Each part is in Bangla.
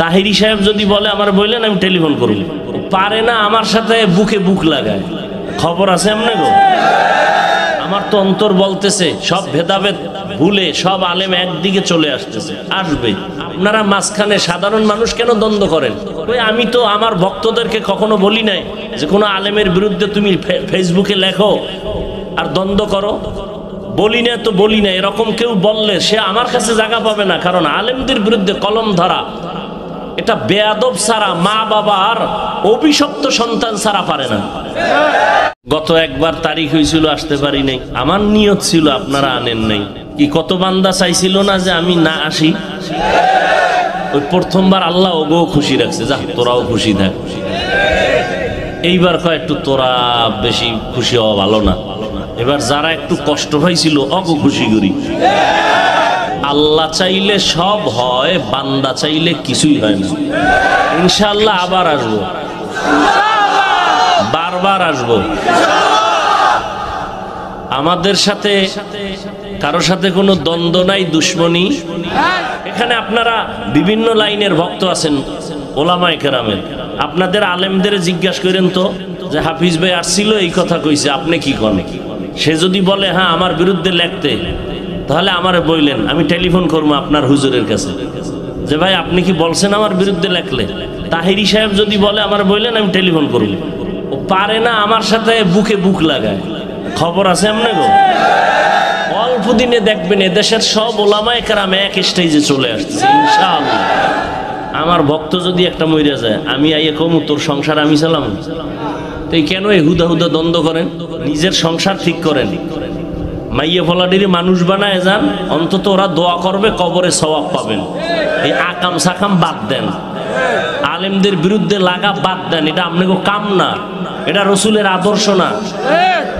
তাহিরি সাহেব যদি বলে আমার বললেন আমি টেলিফোন করব, পারে না আমার সাথে বুকে বুক লাগায়। খবর আছে এমনি গো? আমার তো অন্তর বলতেছে সব ভেদাভেদ ভুলে সব আলেম একদিকে চলে আসতেছে, আসবে। আপনারা মাঝখানে সাধারণ মানুষ কেন দ্বন্দ্ব করেন? ওই আমি তো আমার ভক্তদেরকে কখনো বলি নাই যে কোনো আলেমের বিরুদ্ধে তুমি ফেসবুকে লেখো আর দ্বন্দ্ব করো, বলি না তো বলি না। এরকম কেউ বললে সে আমার কাছে জায়গা পাবে না, কারণ আলেমদের বিরুদ্ধে কলম ধরা এটা বেয়াদব ছাড়া, মা বাবার অভিশপ্ত সন্তান ছাড়া পারে না। গত একবার তারিখ হয়েছিল, আসতে পারি নাই। আমার নিয়ত ছিল আপনারা আনেন নাই। কি কত বান্দা চাইছিল না যে আমি না আসি? ওই প্রথমবার আল্লাহ ওগো খুশি রাখছে, যা তোরাও খুশি থাক। এইবার কয় একটু তোরা বেশি খুশি হওয়া ভালো না, এবার যারা একটু কষ্ট পাইছিল অগো খুশি করি। আল্লাহ চাইলে সব হয়, বান্দা চাইলে কিছুই হয় না। ইনশাআল্লাহ আবার আসবো, বারবার আসবো। আমাদের সাথে কারোর সাথে কোনো দ্বন্দ্ব নাই, দুশ্মনী। এখানে আপনারা বিভিন্ন লাইনের ভক্ত আছেন, ওলামায়ে কেরামের। আপনাদের আলেমদের জিজ্ঞাসা করেন তো যে হাফিজ ভাই আসছিল এই কথা কইছে, আপনি কি করেন? সে যদি বলে হ্যাঁ আমার বিরুদ্ধে লেখতে, তাহলে আমারে বললেন, আমি টেলিফোন করবো আপনার হুজুরের কাছে যে ভাই আপনি কি বলছেন আমার বিরুদ্ধে লেখলে। তাহিরি সাহেব যদি বলে আমার বললেন, আমি টেলিফোন করবো। ও পারে না আমার সাথে বুকে বুক লাগায়। খবর আছে এমনি গো? অল্প দিনে দেখবেন এদেশের সব ওলামায়ে কেরাম এক স্টেজে চলে আসছে ইনশাআল্লাহ। আমার ভক্ত যদি একটা মইরা যায়, আমি আইয়ে কমু তোর সংসার আমি চালাম। তো কেন এই হুদা হুদা দ্বন্দ্ব করেন? নিজের সংসার ঠিক করেন। মাইয়ে ফলাডিরে মানুষ বানায় যান, অন্তত ওরা দোয়া করবে, কবরে সওয়াব পাবেন। এই আকাম সাকাম বাদ দেন, আলেমদের বিরুদ্ধে লাগা বাদ দেন। এটা আপনাকে কাম না, এটা রসুলের আদর্শ না।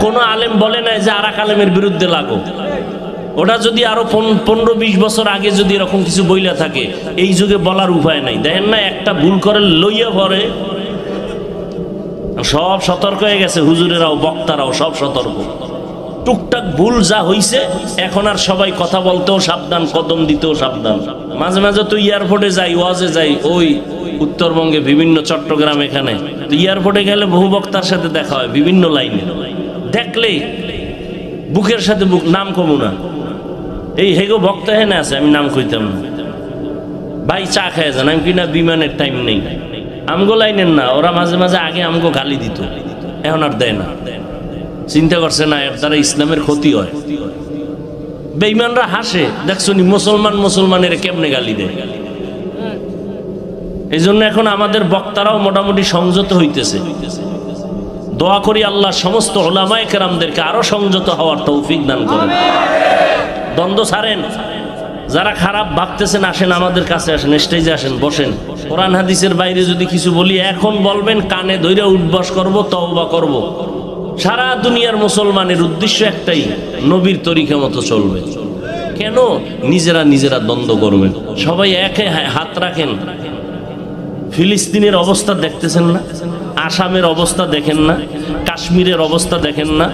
কোন আলেম বলে নাই যে আরেক আলেমের বিরুদ্ধে লাগো। ওটা যদি আরো 15-20 বছর আগে যদি এরকম কিছু বইলা থাকে, এই যুগে বলার উপায় নাই। দেখেন না, একটা ভুল করে লইয়া পরে সব সতর্ক হয়ে গেছে, হুজুরেরাও বক্তারাও সব সতর্ক। টুকটাক ভুল যা হইছে, এখন আর সবাই কথা বলতেও সাবধান, কদম দিতেও সাবধান। মাঝে মাঝে তো এয়ারপোর্টে যাই, ওয়াজে যাই, ওই উত্তরবঙ্গে বিভিন্ন চট্টগ্রাম, এখানে তো এয়ারপোর্টে গেলে বহু বক্তার সাথে দেখা হয় বিভিন্ন লাইনে। দেখলে বুকের সাথে বুক, নাম কমু না। এই হেগো বক্তা হেনে আছে, আমি নাম কইতাম না। ভাই চা খায় যান, আমি কিনা বিমানের টাইম নেই। আমগো লাইনের না, ওরা মাঝে মাঝে আগে আমগো গালি দিত, এখন আর দেয় না। চিন্তা করছে না এর দ্বারা ইসলামের ক্ষতি হয়। বেঈমানরা হাসে, দেখছো নি মুসলমানের কেমনে গালি দেয়। এই জন্য এখন আমাদের বক্তারাও মোটামুটি সংযত হইতেছে। দোয়া করি আল্লাহ সমস্ত উলামায়ে কেরামদেরকে আরো সংযত হওয়ার তৌফিক দান করেন। দ্বন্দ্ব ছাড়েন। যারা খারাপ ভাবতেছেন আসেন আমাদের কাছে, আসেন, স্টেজে আসেন, বসেন। কোরআন হাদিসের বাইরে যদি কিছু বলি এখন বলবেন, কানে ধরে উঠবস করব, তওবা করব। সারা দুনিয়ার মুসলমানের উদ্দেশ্য একটাই, নবীর তরিকা মতো চলবে। কেন নিজেরা নিজেরা দ্বন্দ্ব করবেন? সবাই একে হাত রাখেন। ফিলিস্তিনের অবস্থা দেখতেছেন না? আসামের অবস্থা দেখেন না? কাশ্মীরের অবস্থা দেখেন না?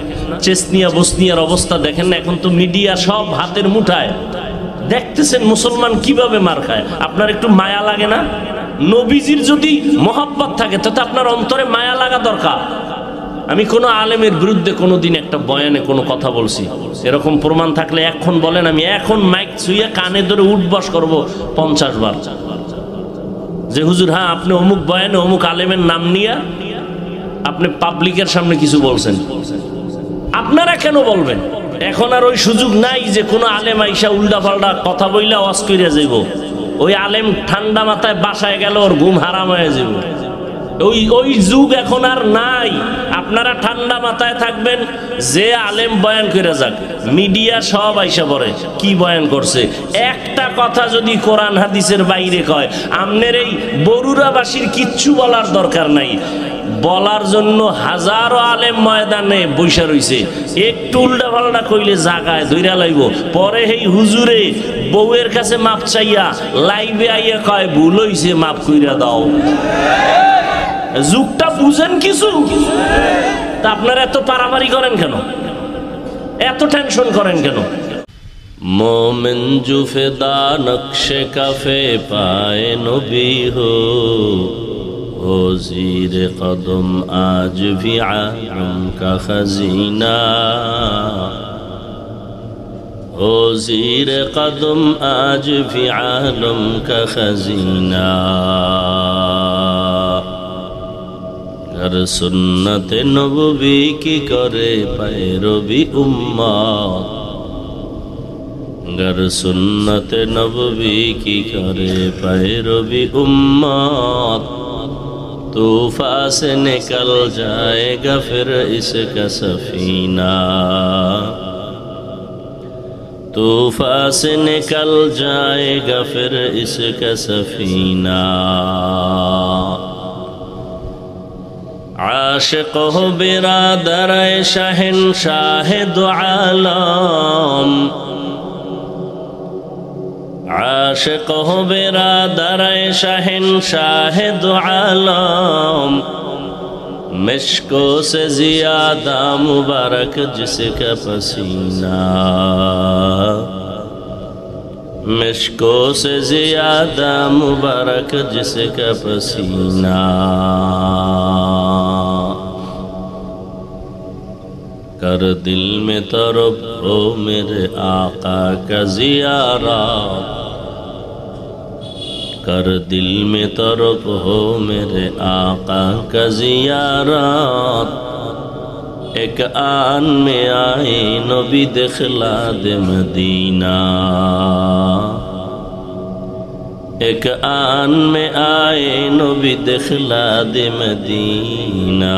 চেচনিয়া বসনিয়ার অবস্থা দেখেন না? এখন তো মিডিয়া সব হাতের মুঠায়, দেখতেছেন মুসলমান কিভাবে মার খায়। আপনার একটু মায়া লাগে না? নবীজির যদি মহব্বত থাকে তাতে আপনার অন্তরে মায়া লাগা দরকার। আমি কোনো আলেমের বিরুদ্ধে কোনোদিন একটা বয়ানে কোনো কথা বলছি, এরকম প্রমাণ থাকলে এখন বলেন, আমি এখন মাইক ছুঁয়ে কানে ধরে উঠবস করবো 50 বার যে হুজুর হ্যাঁ আপনি অমুক বয়ানে অমুক আলেমের নাম নিয়ে আপনি পাবলিকের সামনে কিছু বলছেন। আপনারা কেন বলবেন? এখন আর ওই সুযোগ নাই যে কোনো আলেম আইসা উল্টা পাল্টা কথা বইলা ওয়াজ কইরা যাইব। ওই আলেম ঠান্ডা মাথায় বাসায় গেল, ওর ঘুম হারাম হয়ে যাবে। ওই যুগ এখন আর নাই। আপনারা ঠান্ডা মাথায় থাকবেন, যে আলেম বয়ান করে যাক, মিডিয়া সব আইসা পড়ে কি বয়ান করছে। একটা কথা যদি কোরআন হাদিসের বাইরে কয়, আমনের এই বরুড়াবাসীর কিচ্ছু বলার দরকার নাই। বলার জন্য হাজারো আলেম ময়দানে বৈশা রইছে, একটু উল্টা পাল্টা কইলে জাগায় ধইরা লাইব। পরে এই হুজুরে বউয়ের কাছে মাপ চাইয়া লাইভে আইয়া কয় ভুল হইছে, মাপ কইরা দাও। যুগটা বুঝেন কিছু? তা আপনারা এত পারামারি করেন কেন? এত টেনশন করেন কেন? मोमिन जुफेदा नक्शे कफे पाए नबी हो ज़ीर कदम आज भी आलम का खजीना हो ज़ीर कदम आज भी आलम का खजीना कर सुन्नत नबवी की करे पैरवी उम्मत गर सुन्नत नबवी की करे पैरवी उम्मत तूफा से निकल जाएगा फिर इसका सफीना तूफा से निकल जाएगा फिर इसका सफीना आशिक़ हो बिरादर शहंशाह दो आलम आशिक़ हो बिरादर शहंशाह दो आलम मिश्को से ज़ियादा मुबारक जिसका पसीना मिश्को से ज़ियादा मुबारक जिसका पसीना कर दिल में तरफ हो मेरे आका का ज़ियारत कर दिल में तरफ हो मेरे आका का ज़ियारत एक आन में आए नबी दिखला दे मदीना एक आन में आए नबी दिखला दे मदीना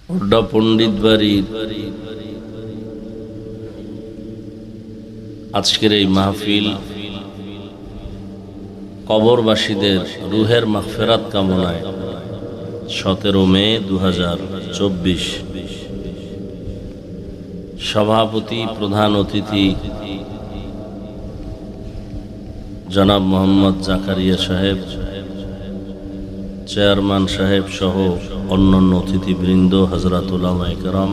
ওডা পণ্ডিত বাড়ির আজকের এই মাহফিল কবরবাসীদের রুহের মাগফিরাত কামনায় 17 মে 2024 সভাপতি প্রধান অতিথি জনাব মোহাম্মদ জাকারিয়া সাহেব চেয়ারম্যান সাহেব সহ অন্যান্য অতিথিবৃন্দ হযরত উলামায়ে কেরাম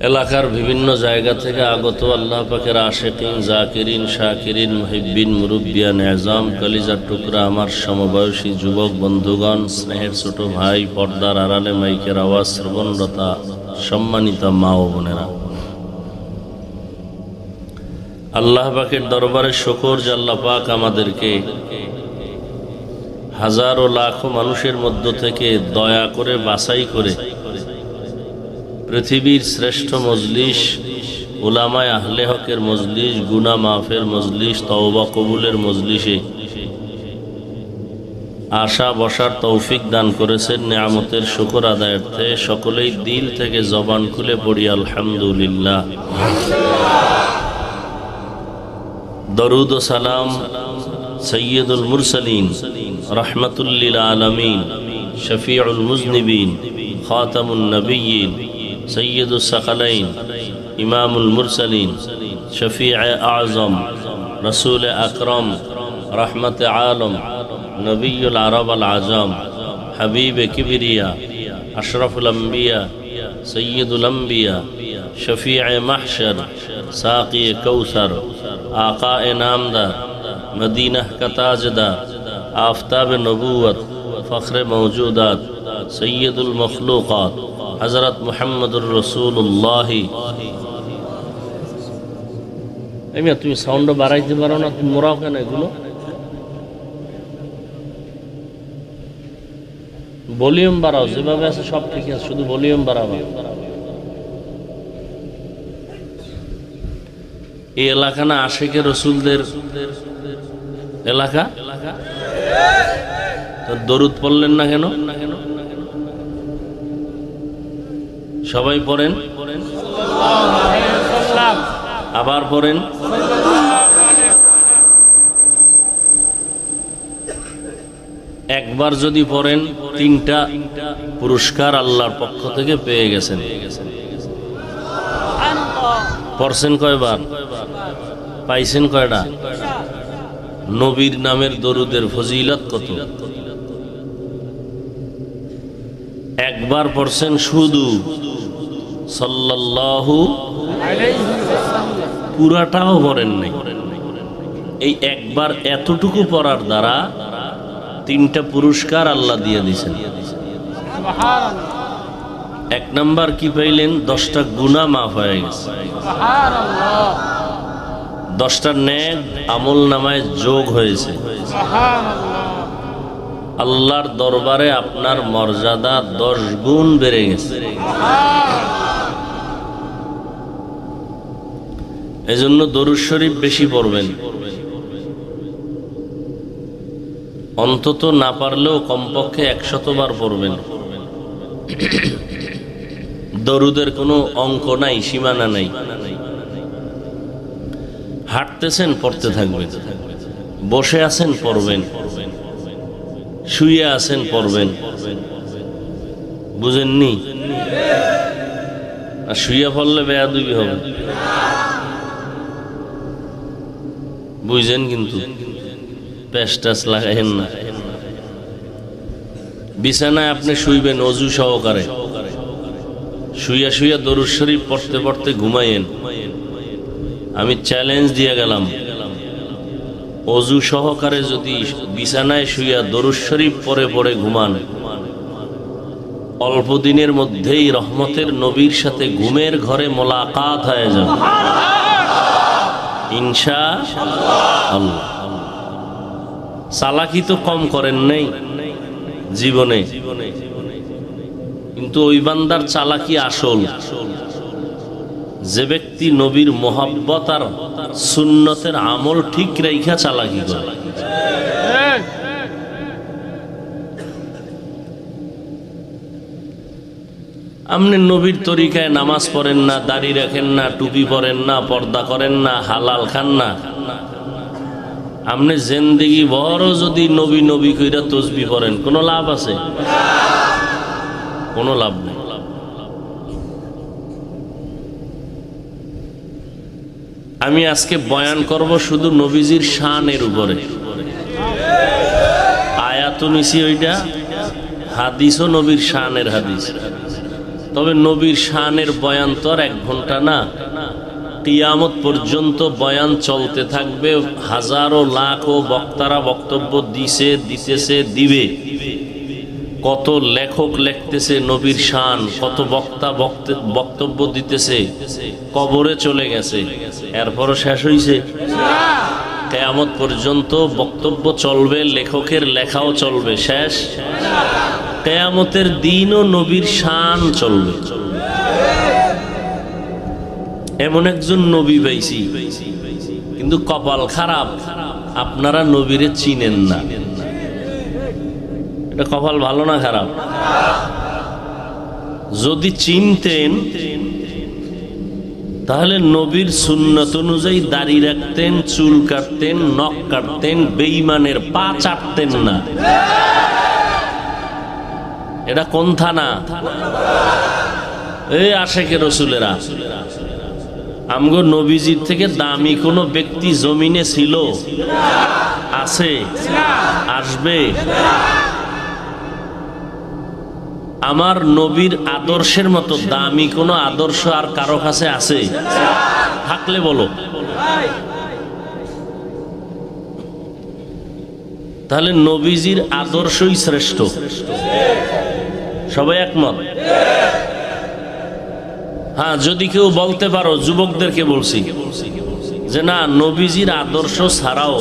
এলাকার বিভিন্ন জায়গা থেকে আগত আল্লাহ পাকের আশিকিন জাকিরিন শাকিরিন মুহিব্বিন মুরব্বিয়ান আযম কলিজার টুকরা আমার সমবয়সী যুবক বন্ধুগণ স্নেহের ছোট ভাই পর্দার আড়ালে মাইকের আওয়াজ শ্রবণরতা সম্মানিত মা ও বোনেরা আল্লাহ পাকের দরবারে শুকর যে আল্লাহ পাক আমাদেরকে হাজারো লাখো মানুষের মধ্য থেকে দয়া করে বাছাই করে পৃথিবীর শ্রেষ্ঠ মজলিস উলামায়ে আহলে হকের মজলিস গুনাহ মাফের মজলিস তওবা কবুলের মজলিসে আশা বসার তৌফিক দান করেছেন নিয়ামতের শুকর আদায়ার্থে সকলেই দিল থেকে জবান খুলে পড়ি আলহামদুলিল্লাহ দরুদ ও সালাম সৈয়দুল মুরসালিন রহমাতুল লিল আলামিন শফিউল মুজনিবিন খাতামুন নবিয়্যিন সৈয়দুস সাকালাইন ইমামুল মুরসালিন শফিউ আযম রাসূল আকরাম রহমত আলম নবিয়ুল আরব আল আজম হাবিব কিবরিয়া আশরাফুল আম্বিয়া সৈয়দুল আম্বিয়া শফিউ মাহশর সাকি কৌসর आका नामदार मदीना का ताजदार आफ्ताब नबूवत फ़ख्र मौजूदात सैयदुल मखलूक़ात हज़रत मुहम्मदुर रसूलुल्लाह তুমি সাউন্ড বাড়াইতে পারো না তুমি মোরাও কেন এগুলো ভলিউম বাড়াও যেভাবে আছে সব ঠিক আছে শুধু ভলিউম বাড়াবা এই এলাকা না আশিকে রসুলদের এলাকা তো দরুদ পড়লেন না কেন সবাই পড়েন আবার পড়েন একবার যদি পড়েন 3টা পুরস্কার আল্লাহর পক্ষ থেকে পেয়ে গেছেন। পড়ছেন কয়বার? পাইছেন কয়টা? নবীর নামের দরুদের ফজিলত কত? একবার পড়ছেন শুধু সাল্লাল্লাহু আলাইহি ওয়াসাল্লাম, পুরাটাও পড়েন নাই। এই একবার এতটুকু পড়ার দ্বারা 3টা পুরস্কার আল্লাহ দিয়ে দিয়েছেন। সুবহানাল্লাহ। 1 নাম্বার কি পাইলেন? 10টা গুনাহ মাফ হয়ে গেছে। সুবহানাল্লাহ। 10টা নেক আমল নামায় যোগ হয়েছে। সুবহানাল্লাহ। আল্লাহর দরবারে আপনার মর্যাদা 10 গুণ বেড়ে গেছে। এজন্য দরুদ শরীফ বেশি পড়বেন, অন্তত না পারলেও কমপক্ষে 100 বার পড়বেন। দরুদের কোনো অঙ্ক নাই, সীমানা নাই। হাঁটতেছেন পড়তে থাকবেন, বসে আছেন পড়বেন, শুয়ে আছেন পড়বেন। বুঝেননি? আর শুয়ে পড়লে বেয়াদবি হবে, বুঝেন? কিন্তু পেস্টাস লাগাইেন না। বিছানায় আপনি শুইবেন অজু সহকারে, শুইয়া শুইয়া দরুদ শরীফ পড়তে পড়তে ঘুমাইয়েন। আমি চ্যালেঞ্জ দিয়ে গেলাম, অজু সহকারে যদি বিছানায় শুইয়া দরুদ শরীফ পড়ে পড়ে ঘুমান, অল্প দিনের মধ্যেই রহমতের নবীর সাথে ঘুমের ঘরে মোলাকাত হয়ে যাবে ইনশাআল্লাহ। চালাকি তো কম করেন নাই জীবনে, কিন্তু ওই বান্দার চালাকি আসল, যে ব্যক্তি নবীর মোহাব্বত আর সুন্নতের আমল ঠিক রেখা চালাকি করে। আপনি নবীর তরিকায় নামাজ পড়েন না, দাড়ি রাখেন না, টুপি পরেন না, পর্দা করেন না, হালাল খান না, আপনি জিন্দেগি বড় যদি নবী নবী কইরা তসবিহ পড়েন, কোনো লাভ আছে? কোনো লাভ নেই। আমি আজকে বয়ান করব শুধু নবীজির শানের উপরে। আয়াত নিছি ওইটা, হাদিসও নবীর শানের হাদিস। তবে নবীর শানের বয়ান তো আর 1 ঘন্টা না, কিয়ামত পর্যন্ত বয়ান চলতে থাকবে। হাজারো লাখো বক্তারা বক্তব্য দিছে, দিতেছে, দিবে। কত লেখক লিখতেছে নবীর শান, কত বক্তা বক্তব্য দিতেছে, কবরে চলে গেছে, এরপরও শেষ হইছে? কিয়ামত পর্যন্ত বক্তব্য চলবে, লেখকের লেখাও চলবে, শেষ? কিয়ামতের দিনও নবীর শান চলবে। এমন একজন নবী পাইছি, কিন্তু কপাল খারাপ, আপনারা নবীরে চিনেন না। এটা কপাল ভালো না খারাপ? যদি চিনতেন তাহলে নবীর সুন্নত অনুযায়ী দাড়ি রাখতেন, চুল কাটতেন, নখ কাটতেন, বেঈমানের পা চাটতেন না। এটা কোন থানা? এই আশেকে রসুলেরা। আমগো নবীজির থেকে দামি কোন ব্যক্তি জমিনে ছিল? আছে? আসবে? আমার নবীর আদর্শের মতো দামি কোন আদর্শ আর কারো কাছে আছে? থাকলে বলো। তাহলে নবীজির আদর্শই শ্রেষ্ঠ। সবাই একমত? হ্যাঁ, যদি কেউ বলতে পারো, যুবকদেরকে বলছি যে না, নবীজির আদর্শ ছাড়াও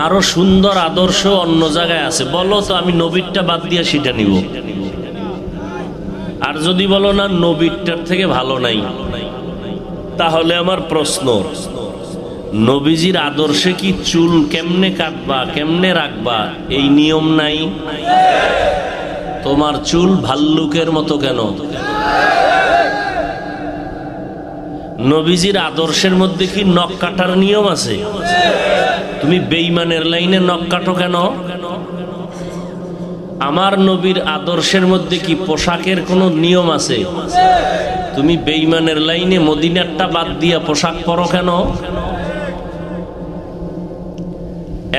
আরো সুন্দর আদর্শ অন্য জায়গায় আছে, বলো তো, আমি নবীরটা বাদ দিয়ে সেটা নিব। আর যদি বলো না, নবীরটার থেকে ভালো নাই, তাহলে আমার প্রশ্ন, নবীজির আদর্শে কি চুল কেমনে কাটবা, কেমনে রাখবা এই নিয়ম নাই? তোমার চুল ভাল্লুকের মতো কেন? নবীজির আদর্শের মধ্যে কি নখ কাটার নিয়ম আছে? তুমি বেঈমানের লাইনে নখ কাটো কেন? আমার নবীর আদর্শের মধ্যে কি পোশাকের কোনো নিয়ম আছে? তুমি বেঈমানের লাইনে মদিনারটা বাদ দিয়া পোশাক পরো কেন?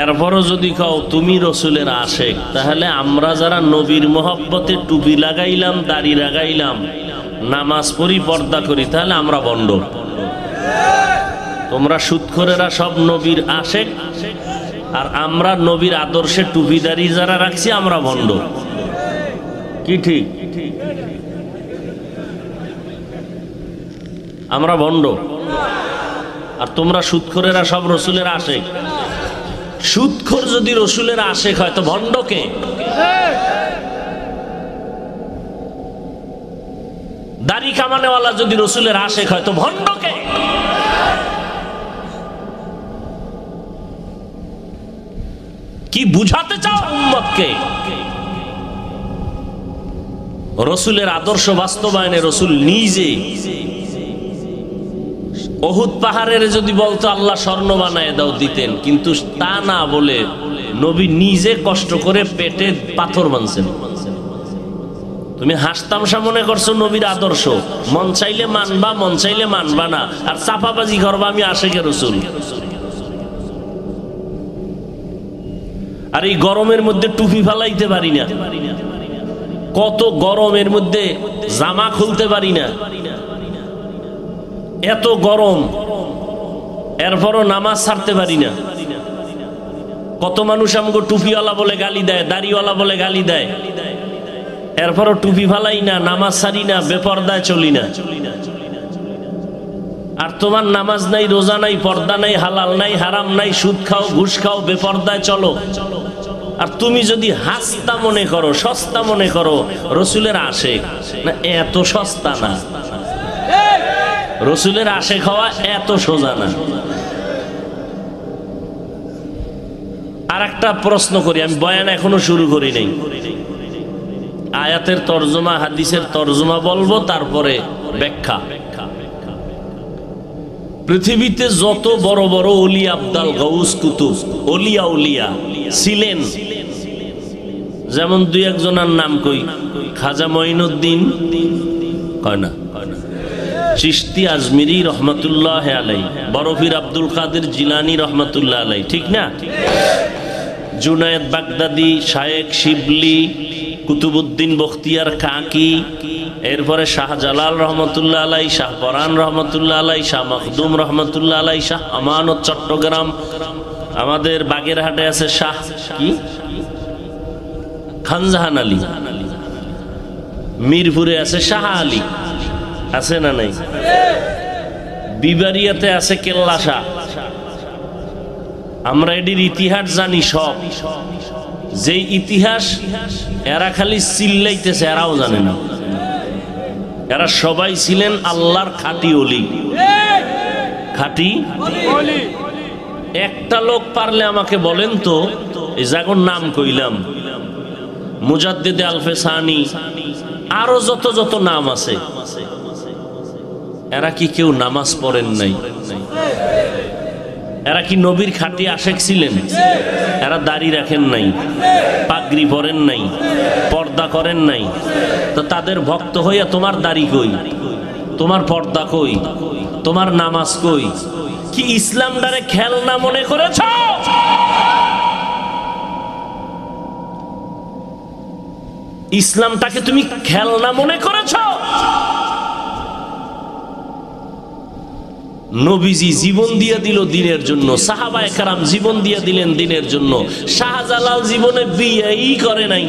এরপরও যদি কও তুমি রসুলের আশেক, তাহলে আমরা যারা নবীর মহব্বতে টুপি লাগাইলাম, দাড়ি লাগাইলাম, নামাজ পড়ি, পর্দা করি, তাহলে আমরা ভণ্ড। তোমরা সুদখোরেরা সব নবীর আশেক, আর আমরা নবীর আদর্শে টুপি দাড়ি যারা রাখছি আমরা ভণ্ড। কি ঠিক? আমরা ভণ্ড, আর তোমরা সুদখোরেরা সব রসুলের আশেক। সুদখোর যদি রসুলের আশেক হয় তো ভণ্ডকে? দাড়ি কামানেওয়ালা যদি রসুলের আশেক হয় তো ভণ্ডকে? কি বুঝাতে চাও উম্মতকে? রসুলের আদর্শ বাস্তবায়নে রসুল নিজে উহুদ পাহাড়ের যদি বলতো আল্লাহ স্বর্ণ বানায় দাও দিতেন, কিন্তু তা না বলে নবী নিজে কষ্ট করে পেটে পাথর বানছেন। তুমি হাসতামশা মনে করছো নবীর আদর্শ, মন চাইলে মানবা, মন চাইলে মানবা না, আর চাপাবাজি করবা আমি আশেকে রসুল। আর এই গরমের মধ্যে টুপি ফালাইতে পারি না, কত গরমের মধ্যে জামা খুলতে পারি না, এত গরম, এরপরও নামাজ ছাড়তে পারি না। কত মানুষ আমাকে টুপিওয়ালা বলে গালি দেয়, দাড়িওয়ালা বলে গালি দেয়, এরপরও টুপি ফালাই না, নামাজ ছাড়ি না, বেপর্দায় চলি না। আর তোমার নামাজ নাই, রোজা নাই, পর্দা নাই, হালাল নাই, হারাম নাই, সুদ খাও, ঘুষ খাও, বেপর্দায় চলো। আর তুমি যদি হাসতা মনে করো, সস্তা মনে করো রসুলের আশেক, না এত সস্তা না। রসুলের আশেক হওয়া এত সোজা না। আর একটা প্রশ্ন করি, আমি বয়ান এখনো শুরু করি নাই। আয়াতের তর্জমা, হাদিসের তর্জমা বলবো, তারপরে ব্যাখ্যা। পৃথিবীতে যত বড় বড় ওলি, আবদাল, গাউস, কুতুব, ওলিয়া উলিয়া ছিলেন, যেমন দুই একজনের নাম কই, খাজা মঈনুদ্দিন, কয় না, চিশতি আজমিরি রহমতুল্লাহ আলাই, বরফির আব্দুল কাদের জিলানি রহমতুল্লাহ আলাই, ঠিক না? জুনায়েদ বাগদাদি, শায়েখ শিবলি, কুতুবউদ্দিন বখতিয়ার কাকি, এরপরে শাহজালাল রহমতুল্লাহ আলাই, শাহ পরান রহমতুল্লাহ আলাই, শাহ মখদুম রহমতুল্লাহ আলাই, শাহ আমানত চট্টগ্রাম, আমাদের বাগেরহাটে আছে শাহ কি খানজাহান আলী, মিরপুরে আছে শাহ আলী, আছে না নাই? বিবারিয়াতে আছে কেল্লা শাহ। আমরা এটির ইতিহাস জানি সব, যে ইতিহাস এরা খালি চিল্লাইতেছে, এরাও জানে না। এরা সবাই ছিলেন আল্লাহর খাঁটি ওলি, খাঁটি। একটা লোক পারলে আমাকে বলেন তো, এই জাগর নাম কইলাম, মুজাদ্দিদে আলফে সানি, আরো যত যত নাম আছে, এরা কি কেউ নামাজ পড়েন নাই? এরা কি নবীর খাঁটি আশেক ছিলেন? এরা দাড়ি রাখেন নাই, পাগড়ি পরেন নাই, পর্দা করেন নাই। তো তাদের ভক্ত হইয়া তোমার দাড়ি কই, তোমার পর্দা কই, তোমার নামাজ কই? কি ইসলামটারে খেলনা মনে করেছ? ইসলামটাকে তুমি খেলনা মনে করেছ? নবীজি জীবন দিয়ে দিল দিনের জন্য, সাহাবায়ে কেরাম জীবন দিয়ে দিলেন দিনের জন্য। শাহজালাল জীবনে বিয়েই করে নাই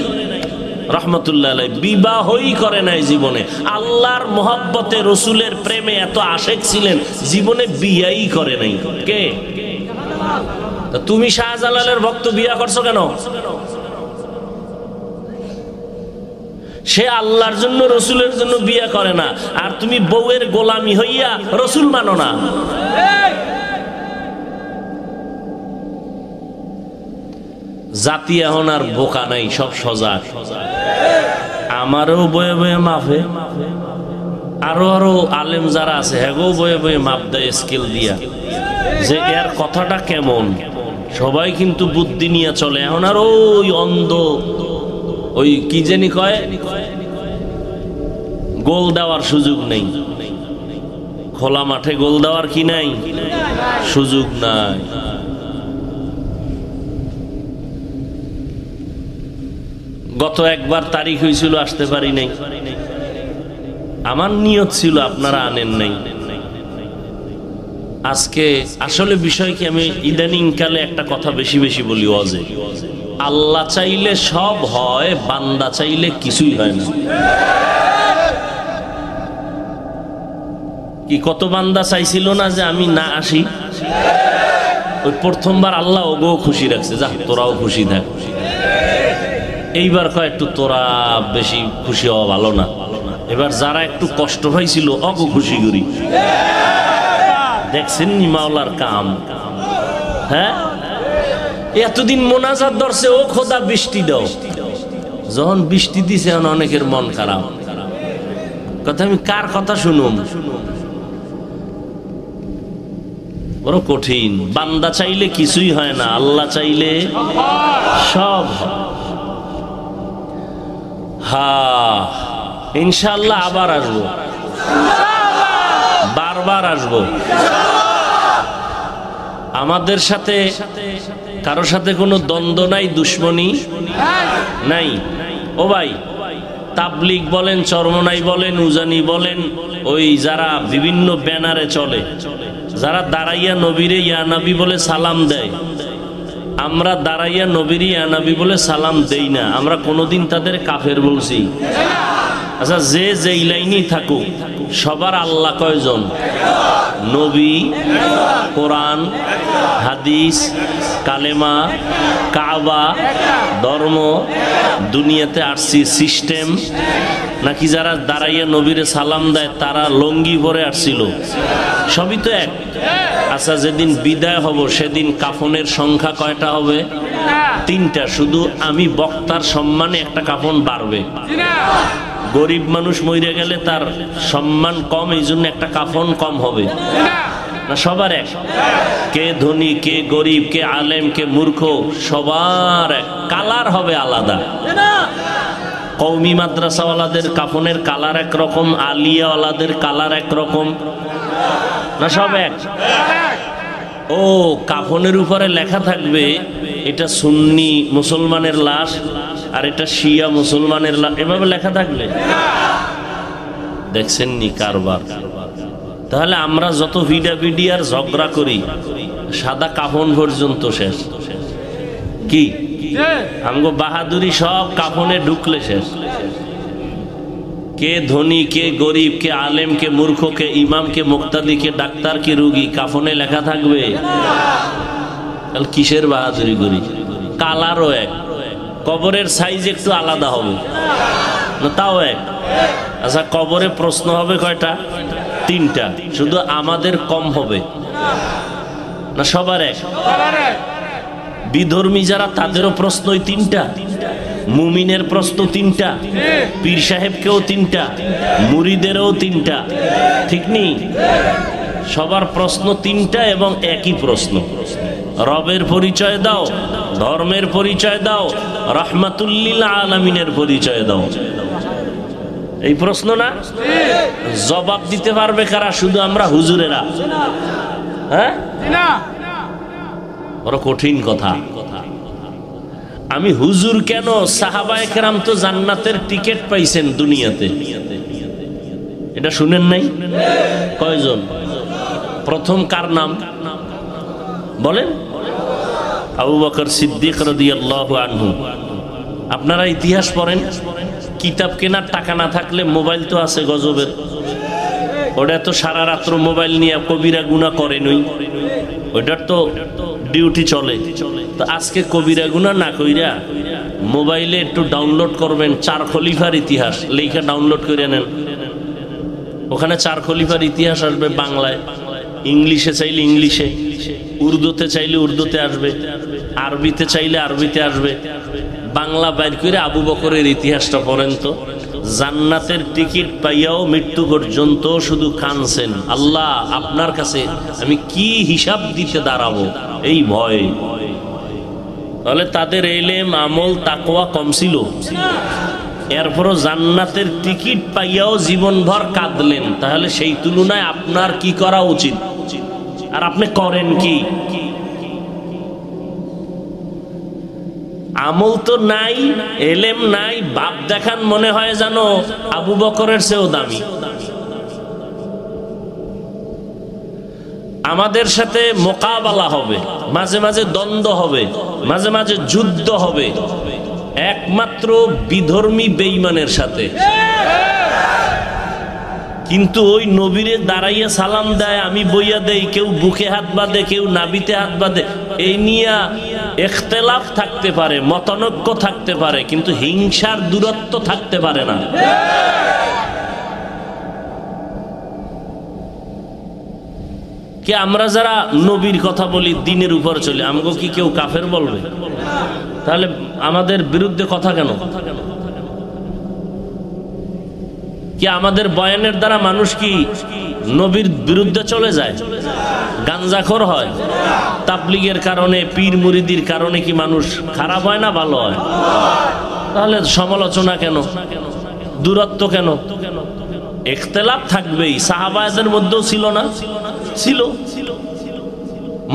রহমতুল্লাহ আলাইহি, বিবাহই করে নাই জীবনে। আল্লাহর মহব্বতে, রসুলের প্রেমে এত আশেক ছিলেন, জীবনে বিয়েই করে নাই। কে? তুমি শাহজালালের ভক্ত, বিয়া করছো কেন? সে আল্লাহর জন্য, রসুলের জন্য বিয়ে করে না, আর তুমি বউয়ের গোলামি হইয়া রসুল মানো না। জাতি এখন আর বোকা নাই, সব সজাগ। আমারও বয়ে বয়ে মাফে, আরো আরো আলেম যারা আছে হেগো বয়ে বয়ে মাপ দেয় স্কেল দিয়া, যে এর কথাটা কেমন। সবাই কিন্তু বুদ্ধি নিয়ে চলে। এখন আর ওই অন্ধ ওই কি জানি কয়, গোল দেওয়ার সুযোগ নেই, খোলা মাঠে গোল দেওয়ার কি নাই, সুযোগ নাই। গত একবার তারিখ হয়েছিল, আসতে পারি নাই। আমার নিয়ত ছিল আপনারা আনেন নাই। আজকে আসলে বিষয় কি, আমি ইদানিং কালে একটা কথা বেশি বেশি বলি, ওয়াজে আল্লাহ চাইলে সব হয়, বান্দা চাইলে কিছুই হয় না। কি কত বান্দা চাইছিল না যে আমি না আসি, ওই প্রথমবার আল্লাহ ওগো খুশি রাখছে, যা তোরাও খুশি থাক। এইবার কয় একটু তোরা বেশি খুশি হওয়া ভালো না, এবার যারা একটু কষ্ট পাইছিল অগো খুশি করি। দেখছেন নি মাওলার কাম? হ্যাঁ, এতদিন মোনাজাত ধরছে, ও খোদা বৃষ্টি দাও, যখন বৃষ্টি দিছে এখন অনেকের মন খারাপ। কথা আমি কার কথা শুনুম? বড় কঠিন। বান্দা চাইলে কিছুই হয় না, আল্লাহ চাইলে সব হয়। হ্যাঁ, ইনশাআল্লাহ আবার আসবো, বারবার আসবো। আমাদের সাথে কারোর সাথে কোনো দ্বন্দ্ব নাই, দুশ্মনী নাই। ও ভাই, তাবলিগ বলেন, চরমনাই বলেন, উজানি বলেন, ওই যারা বিভিন্ন ব্যানারে চলে, যারা দাঁড়াইয়া নবীরে ইয়া নবী বলে সালাম দেয়, আমরা দাঁড়াইয়া নবীর ইয়া নবী বলে সালাম দেই না। আমরা কোনোদিন তাদের কাফের বলছি? আচ্ছা, যে যেই লাইনই থাকুক, সবার আল্লাহ কয়জন? নবী, কোরআন, হাদিস, কালেমা, কাবা, ধর্ম, দুনিয়াতে আসছি সিস্টেম, নাকি যারা দাঁড়াইয়া নবীরে সালাম দেয় তারা লঙ্গি পরে আসছিল? সবই তো এক। আচ্ছা, যেদিন বিদায় হব সেদিন কাফনের সংখ্যা কয়টা হবে? 3টা। শুধু আমি বক্তার সম্মানে একটা কাফন বাড়বে। গরিব মানুষ মরে গেলে তার সম্মান কম, এই জন্য একটা কাফন কম হবে না? সবার এক। কে ধনী, কে গরিব, কে আলেম, কে মূর্খ, সবার এক। কালার হবে আলাদা। কওমি মাদ্রাসাওয়ালাদের কাফনের কালার একরকম, আলিয়াওয়ালাদের কালার একরকম না? সব এক। ও, কাফনের উপরে লেখা থাকবে এটা সুন্নি মুসলমানের লাশ আর এটা শিয়া মুসলমানের লাশ, এভাবে লেখা থাকবে। দেখছেন নি কারবার? তাহলে আমরা যত ভিডাভিডি আর ঝগড়া করি, সাদা কাফন পর্যন্ত শেষ। কি আমগো বাহাদুরি সব কাফনে ঢুকলে শেষ। কে ধনী, কে গরিব, কে আলেম, কে মূর্খ, কে ইমাম, কে মুক্তাদি, কে ডাক্তার, কে রুগী, কাফনে লেখা থাকবে। তাহলে কিসের বাহাদুরি করি? কালারও এক, কবরের সাইজ একটু আলাদা হবে না, তাও এক। আচ্ছা, কবরে প্রশ্ন হবে কয়টা? 3টা। শুধু আমাদের কম হবে না? সবার এক। বিধর্মী যারা, তাদেরও প্রশ্ন ওই 3টা। মুমিনের প্রশ্ন 3টা, পীর সাহেবকেও 3টা, মুরিদেরও 3টা। ঠিক নেই? সবার প্রশ্ন 3টা এবং একই প্রশ্ন। রবের পরিচয় দাও, ধর্মের পরিচয় দাও, রাহমাতুল্লিল আলামিনের পরিচয় দাও। এই প্রশ্ন না? জবাব দিতে পারবে কারা? শুধু আমরা হুজুরেরা। হ্যাঁ, বড় কঠিন কথা। আমি হুজুর কেন? সাহাবায়ে কেরাম তো জান্নাতের টিকিট পাইছেন দুনিয়াতে, এটা শুনেন নাই? কয়জন? প্রথম কার নাম বলেন? আবু বকর সিদ্দিক রাদিয়াল্লাহু আনহু। আপনারা ইতিহাস পড়েন, কিতাব কেনার টাকা না থাকলে মোবাইল তো আছে গজবের, ওটা তো সারা রাত্র মোবাইল নিয়ে কবিরা গুনাহ করেনই, ওইটার তো ডিউটি চলে। তো আজকে কবিরা গুনাহ না কইরা মোবাইলে একটু ডাউনলোড করবেন 4 খলিফার ইতিহাস, লেখা ডাউনলোড করে নেন। ওখানে 4 খলিফার ইতিহাস আসবে বাংলায়, ইংলিশে চাইলে ইংলিশে, উর্দুতে চাইলে উর্দুতে আসবে, আরবিতে চাইলে আরবিতে আসবে। বাংলা বাইর করে আবু বকরের ইতিহাসটা পড়েন তো। জান্নাতের টিকিট পাইয়াও মৃত্যু পর্যন্ত শুধু কাঁদছেন, আল্লাহ আপনার কাছে আমি কি হিসাব দিতে দাঁড়াবো, এই ভয়। তাহলে তাদের ইলম আমল তাকওয়া কম ছিল, এরপরও জান্নাতের টিকিট পাইয়াও জীবনভর কাঁদলেন। তাহলে সেই তুলনায় আপনার কি করা উচিত? আর আপনি করেন কি? আমল তো নাই, এলেম নাই, বাপ দেখান মনে হয় জানো আবু বকরের চেয়েও দামি। আমাদের সাথে মোকাবেলা হবে, মাঝে মাঝে দ্বন্দ্ব হবে, মাঝে মাঝে যুদ্ধ হবে, একমাত্র বিধর্মী বেঈমানের সাথে। কিন্তু ওই নবীরে দাঁড়াইয়া সালাম দেয়, আমি বইয়া দেই, কেউ বুকে হাত বাঁধে, কেউ নাবিতে হাত বাঁধে, এই নিয়ে ইখতিলাফ থাকতে পারে, মতানৈক্য থাকতে পারে, কিন্তু হিংসার দূরত্ব থাকতে পারে না। কি আমরা যারা নবীর কথা বলি, দিনের উপর চলি, আমাকে কি কেউ কাফের বলবে? তাহলে আমাদের বিরুদ্ধে কথা কেন? কি আমাদের বয়ানের দ্বারা মানুষ কি নবীর বিরুদ্ধে চলে যায়, গাঞ্জাখোর হয়? তাবলীগের কারণে, পীর মুরিদির কারণে কি মানুষ খারাপ হয় না ভালো হয়? তাহলে সমালোচনা কেন, দূরত্ব কেন? ইখতিলাফ থাকবেই, সাহাবাদের মধ্যেও ছিল না? ছিল।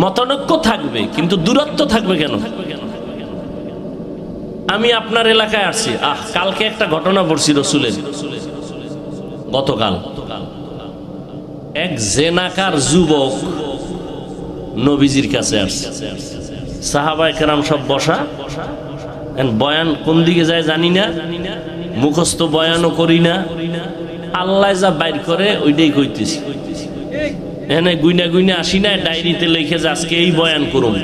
মতানৈক্য থাকবে, কিন্তু দূরত্ব থাকবে কেন? আমি আপনার এলাকায় আসছি, কালকে একটা ঘটনা পড়ছি রসুলের, গতকাল এক জেনাকার যুবক নবীজির কাছে আসছে। সাহাবায়ে কেরাম সব বসা, বয়ান কোন দিকে যায় জানি না, মুখস্থ বয়ানও করি না, আল্লাহ যা বাইর করে ওইটাই কইতেছি। এখানে গুইনা গুইনা আসি না, ডায়েরিতে লিখে যে আজকে এই বয়ান করুন।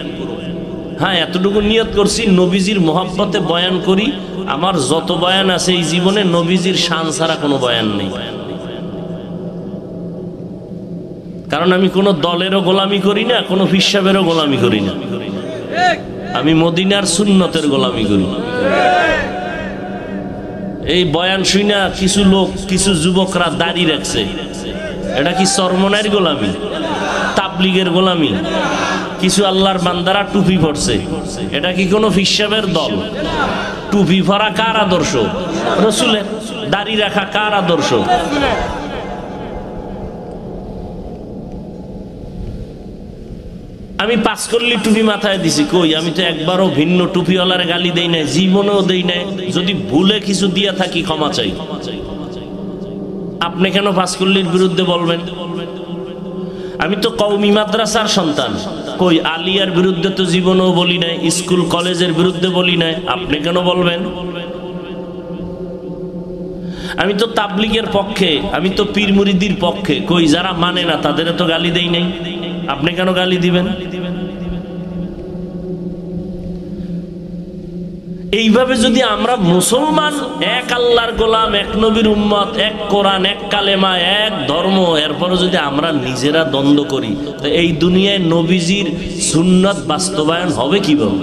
হ্যাঁ, এতটুকু নিয়ত করছি নবীজির মহব্বতে বয়ান করি। আমার যত বয়ান আছে এই জীবনে, নবীজির শান ছাড়া কোনো বয়ান নেই। কারণ আমি কোনো দলেরও গোলামি করি না, কোনো ফিসাবেরও গোলামি করি না, আমি মদিনার সুন্নতের গোলামি করি। এই বয়ান শুইনা কিছু লোক, কিছু যুবকরা দাড়ি রাখছে, এটা কি চরমনাইয়ের গোলামি, তাবলীগের গোলামি? কিছু আল্লাহর বান্দারা টুপি পরছে, এটা কি কোনো ফিসাবের দল? টুপি পরা কার আদর্শ? রসুলের। দাড়ি রাখা কার আদর্শ? আমি পাঁচকল্লি টুপি মাথায় দিছি, কই আমি তো একবারও ভিন্ন টুপিওয়ালার গালি দেই নাই, জীবনেও দেই নাই। যদি ভুলে কিছু দিয়া থাকি ক্ষমা চাই। আপনি কেন পাঁচকল্লির বিরুদ্ধে বলবেন? আমি তো কওমি মাদ্রাসার সন্তান, কই আলিয়ার বিরুদ্ধে তো জীবনেও বলি নাই, স্কুল কলেজের বিরুদ্ধে বলি নাই, আপনি কেন বলবেন? আমি তো তাবলীগের পক্ষে, আমি তো পীর মুরিদির পক্ষে, কই যারা মানে না তাদের তো গালি দেই নাই, আপনি কেন গালি দিবেন? এইভাবে যদি আমরা মুসলমান, এক আল্লাহর গোলাম, এক নবীর উম্মত, এক কোরআন, এক কালেমা, এক ধর্ম, এরপরে যদি আমরা নিজেরা দ্বন্দ্ব করি, তো এই দুনিয়ায় নবীজির সুন্নাত বাস্তবায়ন হবে কিভাবে?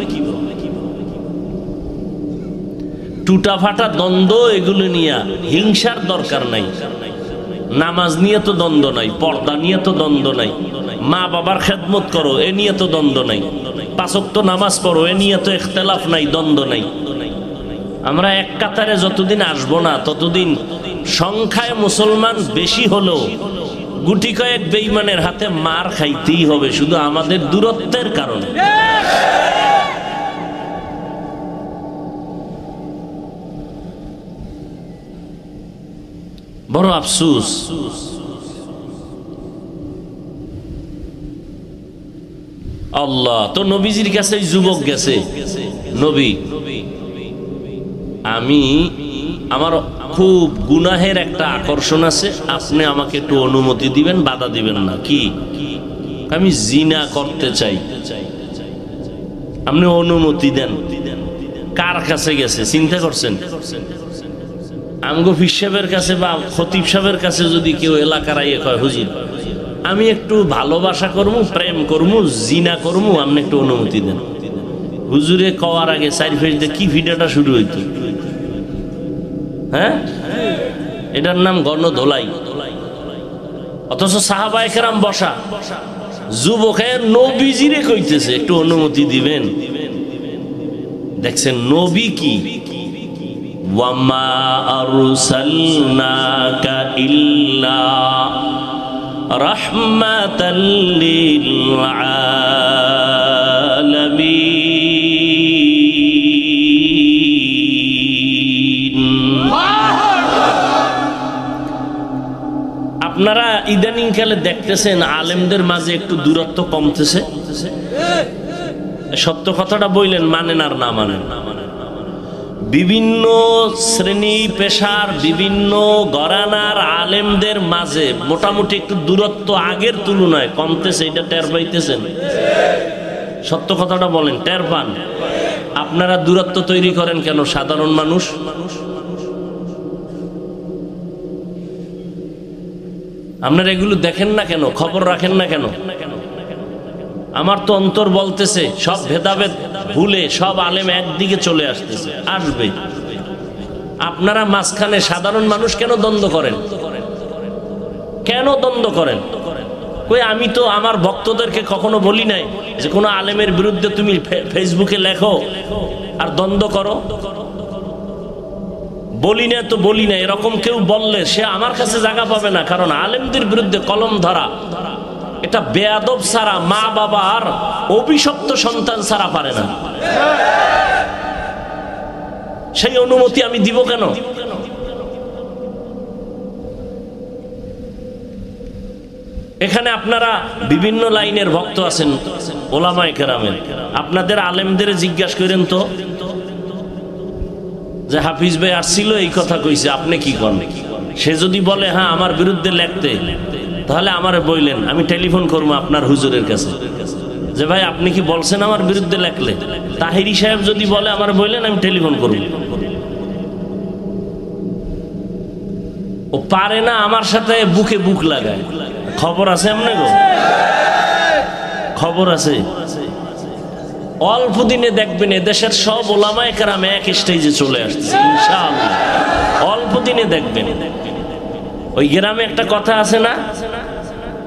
টুটা ফাটা দ্বন্দ্ব, এগুলো নিয়ে হিংসার দরকার নাই। নামাজ নিয়ে তো দ্বন্দ্ব নাই, পর্দা নিয়ে তো দ্বন্দ্ব নাই, মা বাবার খেদমত করো এ নিয়ে তো দ্বন্দ্ব নাই, পাঁচ ওয়াক্ত নামাজ পড়ো এ নিয়ে তো ইখতিলাফ নাই, দ্বন্দ্ব নাই। আমরা এক কাতারে যতদিন আসবো না, ততদিন সংখ্যায় মুসলমান বেশি হলেও গুটি কয়েক বেঈমানের হাতে মার খাইতেই হবে, শুধু আমাদের দূরত্বের কারণে। বড় আফসোস, আল্লাহ তো নবীজির কাছে যুবক গেছে, নবী আমি, আমার খুব গুনাহের একটা আকর্ষণ আছে, আপনি আমাকে একটু অনুমতি দিবেন, বাধা দিবেন না। কি? আমি জিনা করতে চাই, আপনি অনুমতি দেন। কার কাছে গেছে চিন্তা করছেন? আমগো পীর সাহেবের কাছে বা খতিব সাহেবের কাছে যদি কেউ এলাকার আইয়ে কয়, হুজুর আমি একটু ভালোবাসা করবো, প্রেম করবো, জিনা করবো, আপনি একটু অনুমতি দেন। হুজুরে কওয়ার আগে চার ফেস দিয়ে কি ভিডিওটা শুরু হইতো? হ্যাঁ, এটার নাম গণধোলাই। অথচ সাহাবায়ে কেরাম বসা, যুবকের নবীজিরে কইতেছে একটু অনুমতি দিবেন। দেখছেন নবী কি, ওয়ামা আরসালনাকা ইল্লা রাহমাতাল লিল আলামিন। আপনারা ইদানিং কালে দেখতেছেন আলেমদের মাঝে একটু দূরত্ব কমতেছে। সত্য কথাটা বললেন, মানেন আর না মানেন, বিভিন্ন শ্রেণী পেশার বিভিন্ন ঘরানার আলেমদের মাঝে মোটামুটি একটু দূরত্ব আগের তুলনায় কমতেছে, এটা টের পাইতেছেন? সত্য কথাটা বলেন, টের পান? আপনারা দূরত্ব তৈরি করেন কেন? সাধারণ মানুষ আপনারা এগুলো দেখেন না কেন? খবর রাখেন না কেন? আমার তো অন্তর বলতেছে সব ভেদাভেদ ভুলে সব আলেম একদিকে চলে আসতেছে, আসবে। আপনারা মাঝখানে সাধারণ মানুষ কেন দ্বন্দ্ব করেন? কেন দ্বন্দ্ব করেন? কই আমি তো আমার ভক্তদেরকে কখনো বলি নাই যে কোনো আলেমের বিরুদ্ধে তুমি ফেসবুকে লেখো আর দ্বন্দ্ব করো। বলি না তো বলি না, এরকম কেউ বললে সে আমার কাছে জায়গা পাবে না। কারণ আলেমদের বিরুদ্ধে কলম ধরা এটা বেয়াদব ছাড়া, মা বাবার অভিশপ্ত সন্তান ছাড়া পারে না। সেই অনুমতি আমি দিব কেন? এখানে আপনারা বিভিন্ন লাইনের ভক্ত আছেন, ওলামায়ে কেরামের। আপনাদের আলেমদের জিজ্ঞাসা করেন তো যে হাফিজ ভাই আসছিল এই কথা কইছে, আপনি কি করেন? সে যদি বলে হ্যাঁ আমার বিরুদ্ধে লেখতে, তাহলে আমারে বললেন, আমি টেলিফোন করবো আপনার হুজুরের কাছে যে ভাই আপনি কি বলছেন আমার বিরুদ্ধে লেখলে। তাহিরি সাহেব যদি বলে আমার বললেন, আমি টেলিফোন করব। ও পারে না আমার সাথে বুকে বুক লাগায়। খবর আছে এমনি গো, খবর আছে। অল্প দিনে দেখবেন এদেশের সব ওলামায়ে কেরাম এক স্টেজে চলে আসছে ইনশাআল্লাহ। অল্প দিনে দেখবেন। ওই গ্রামে একটা কথা আছে না,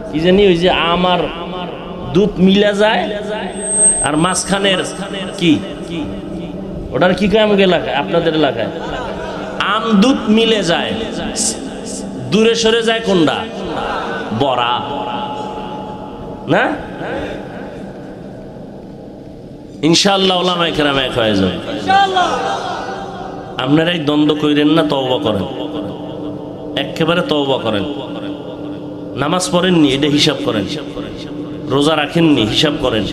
কি জানি, ওই যে আমার দুধ মিলা যায় আর মাঝখানের কি ওটার কি কয় আমাকে এলাকায়, আপনাদের এলাকায় আম দুধ মিলে যায়, দূরে সরে যায় কোনটা? বড়া না? ইনশাআল্লাহ ওলামায়ে কেরাম এক হয়ে যাবে। আপনারা এই দ্বন্দ্ব কইরেন না, তওবা করেন, একেবারে তওবা করেন। নামাজ পড়েননি এটা হিসাব করেন, রোজা রাখেননি হিসাব করেন,